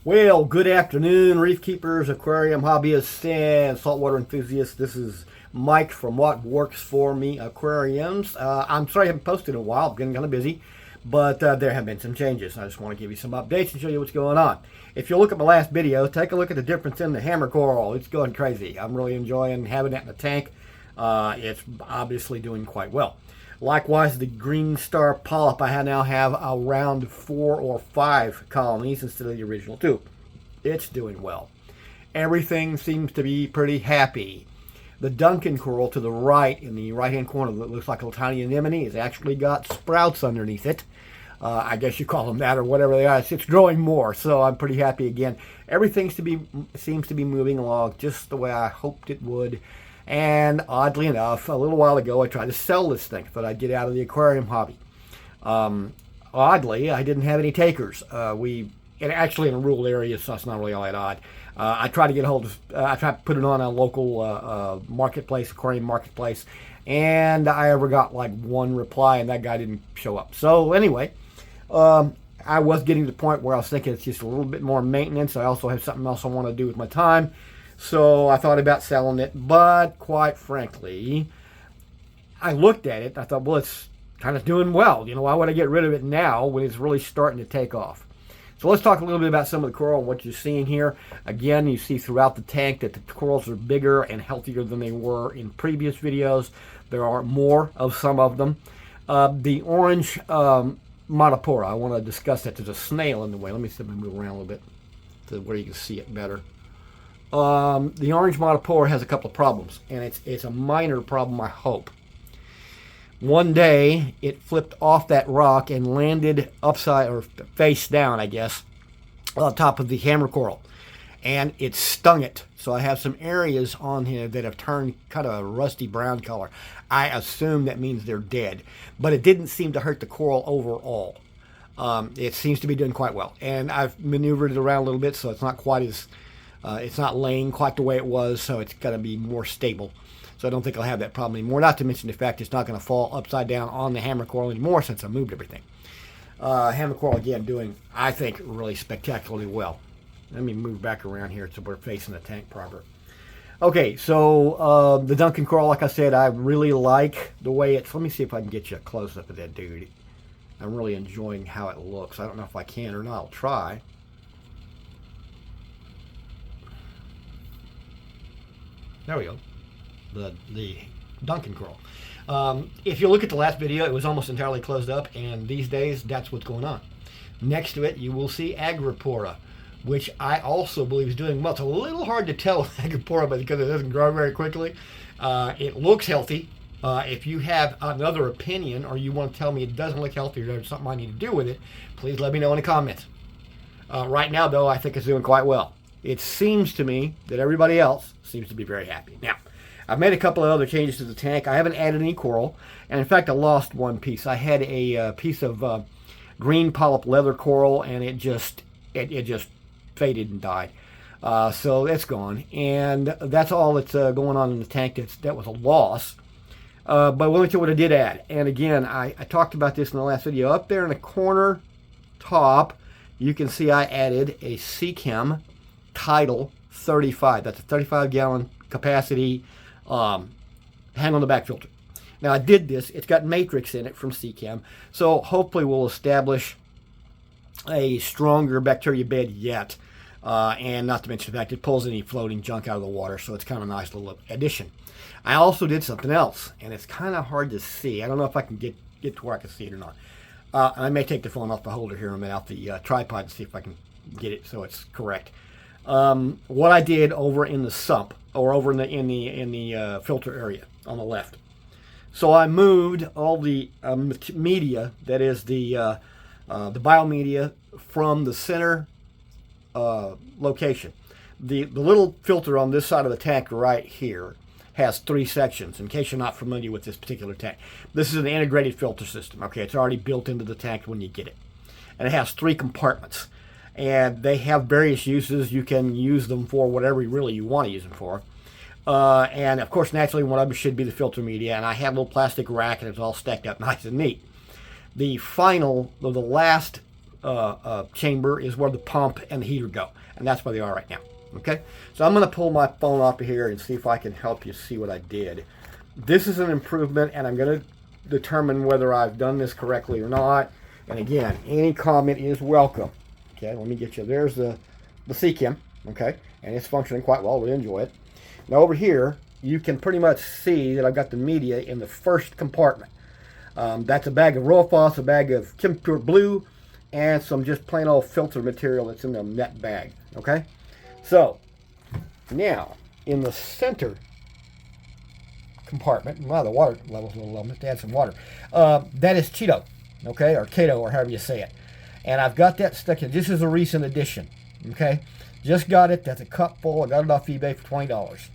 Well, good afternoon, reef keepers, aquarium hobbyists, and saltwater enthusiasts. This is Mike from What Works For Me Aquariums. I'm sorry I haven't posted in a while. I've been kind of busy, but there have been some changes. I just want to give you some updates and show you what's going on. If you look at my last video, take a look at the difference in the hammer coral. It's going crazy. I'm really enjoying having that in the tank. It's obviously doing quite well. Likewise, the green star polyp, I now have around 4 or 5 colonies instead of the original 2. It's doing well. Everything seems to be pretty happy. The Duncan coral to the right, in the right-hand corner, that looks like a little tiny anemone, has actually got sprouts underneath it. I guess you call them that or whatever they are. It's growing more, so I'm pretty happy again. Everything seems to be moving along just the way I hoped it would. And oddly enough, a little while ago, I tried to sell this thing. Thought I'd get out of the aquarium hobby. Oddly, I didn't have any takers. Actually in a rural area, so it's not really all that odd. I tried to get a hold of, I tried to put it on a local marketplace, aquarium marketplace, and I ever got like one reply, and that guy didn't show up. So anyway, I was getting to the point where I was thinking it's just a little bit more maintenance. I also have something else I want to do with my time. So I thought about selling it, but quite frankly, I looked at it and I thought, well, it's kind of doing well. You know, why would I get rid of it now when it's really starting to take off? So let's talk a little bit about some of the coral and what you're seeing here. Again, you see throughout the tank that the corals are bigger and healthier than they were in previous videos. There are more of some of them. The orange monopora, I want to discuss that. There's a snail in the way. Let me see if I can move around a little bit to where you can see it better. The orange monopora has a couple of problems, and it's a minor problem, I hope. One day, it flipped off that rock and landed upside, or face down, I guess, on top of the hammer coral, and it stung it. So I have some areas on here that have turned kind of a rusty brown color. I assume that means they're dead, but it didn't seem to hurt the coral overall. It seems to be doing quite well, and I've maneuvered it around a little bit, so it's not quite as it's not laying quite the way it was, so it's going to be more stable. So I don't think I'll have that problem anymore, not to mention the fact it's not going to fall upside down on the hammer coral anymore since I moved everything. Hammer coral, again, doing, I think, really spectacularly well. Let me move back around here so we're facing the tank proper. Okay, so the Duncan coral, like I said, I really like the way it's... Let me see if I can get you a close-up of that dude. I'm really enjoying how it looks. I don't know if I can or not. I'll try. There we go, the Duncan coral. If you look at the last video, it was almost entirely closed up, and these days, that's what's going on. Next to it, you will see Agropora, which I also believe is doing well. It's a little hard to tell Agropora, but because it doesn't grow very quickly. It looks healthy. If you have another opinion, or you want to tell me it doesn't look healthy, or there's something I need to do with it, please let me know in the comments. Right now, though, I think it's doing quite well. It seems to me that everybody else seems to be very happy. Now, I've made a couple of other changes to the tank. I haven't added any coral, and in fact, I lost one piece. I had a piece of green polyp leather coral, and it just faded and died. So it's gone, and that's all that's going on in the tank. That was a loss. But let me tell you what I did add. And again, I talked about this in the last video. Up there in the corner top, you can see I added a Seachem Tidal 35. That's a 35-gallon capacity hang on the back filter. Now I did this. It's got matrix in it from Seachem, so hopefully we'll establish a stronger bacteria bed yet. And not to mention the fact it pulls any floating junk out of the water, so it's kind of a nice little addition. I also did something else, and it's kind of hard to see. I don't know if I can get to where I can see it or not. I may take the phone off the holder here in a minute, off the tripod, and see if I can get it so it's correct. What I did over in the sump, or over in the filter area on the left. So I moved all the media, that is the biomedia, from the center location. The little filter on this side of the tank right here has 3 sections, in case you're not familiar with this particular tank. This is an integrated filter system. Okay, it's already built into the tank when you get it. And it has 3 compartments. And they have various uses. You can use them for whatever you want to use them for. And of course, naturally, one of them should be the filter media. And I have a little plastic rack, and it's all stacked up nice and neat. The last chamber is where the pump and the heater go, and that's where they are right now. Okay, so I'm going to pull my phone off of here and see if I can help you see what I did. This is an improvement, and I'm going to determine whether I've done this correctly or not. And again, any comment is welcome. Okay, let me get you. There's the C-Chem, okay, and it's functioning quite well. We enjoy it. Now over here, you can pretty much see that I've got the media in the first compartment. That's a bag of Royal Phos, a bag of Kim Pure Blue, and some just plain old filter material that's in the net bag. Okay, so now in the center compartment, wow, the water level's a little low. I'm going to add some water. That is Cheeto, okay, or Kato, or however you say it. And I've got that stuck in. This is a recent addition, okay. Just got it. That's a cup full. I got it off eBay for $20.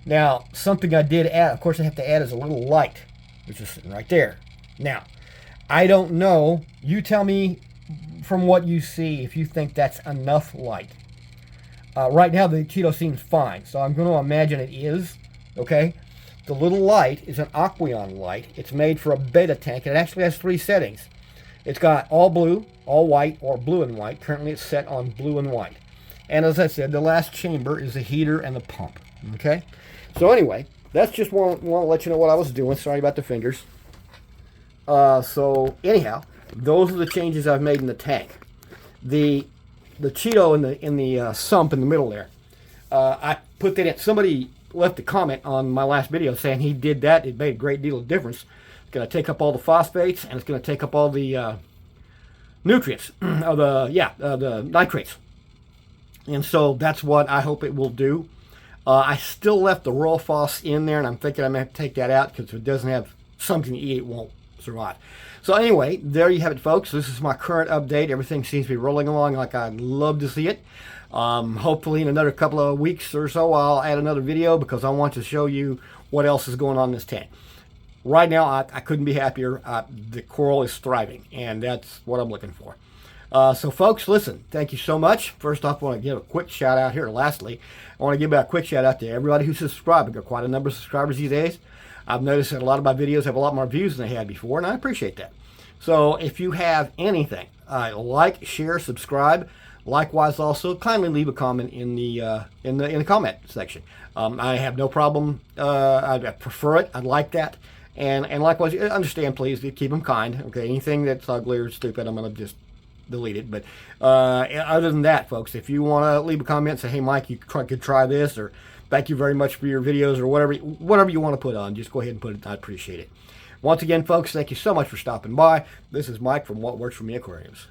Now, something I did add, of course I have to add, is a little light, which is sitting right there. Now, I don't know. You tell me from what you see if you think that's enough light. Right now, the Cheeto seems fine, so I'm going to imagine it is, okay? The little light is an Aqueon light. It's made for a beta tank, and it actually has 3 settings. It's got all blue, all white, or blue and white. Currently, it's set on blue and white. And as I said, the last chamber is the heater and the pump, okay? So anyway, that's just want to let you know what I was doing. Sorry about the fingers. So anyhow, those are the changes I've made in the tank. The Cheeto in the sump in the middle there, I put that in. Somebody left a comment on my last video saying he did that. It made a great deal of difference. It's going to take up all the phosphates, and it's going to take up all the nutrients, the nitrates. And so that's what I hope it will do. I still left the Royal Phos in there, and I'm thinking I'm going to have to take that out because if it doesn't have something to eat, it won't survive. So anyway, there you have it, folks. This is my current update. Everything seems to be rolling along like I'd love to see it. Hopefully in another couple of weeks or so, I'll add another video because I want to show you what else is going on in this tank. Right now, I couldn't be happier. The coral is thriving, and that's what I'm looking for. So folks, listen, thank you so much. First off, I want to give a quick shout out here. Lastly, I want to give a quick shout out to everybody who's subscribed. I've got quite a number of subscribers these days. I've noticed that a lot of my videos have a lot more views than they had before, and I appreciate that. So if you have anything, like, share, subscribe. Likewise, also kindly leave a comment in the comment section. I have no problem. I prefer it. I like that. And likewise, understand, please, keep them kind. Okay, anything that's ugly or stupid, I'm going to just delete it. But other than that, folks, if you want to leave a comment, say, hey, Mike, you could try this, or thank you very much for your videos, or whatever you want to put on, just go ahead and put it. I appreciate it. Once again, folks, thank you so much for stopping by. This is Mike from What Works For Me Aquariums.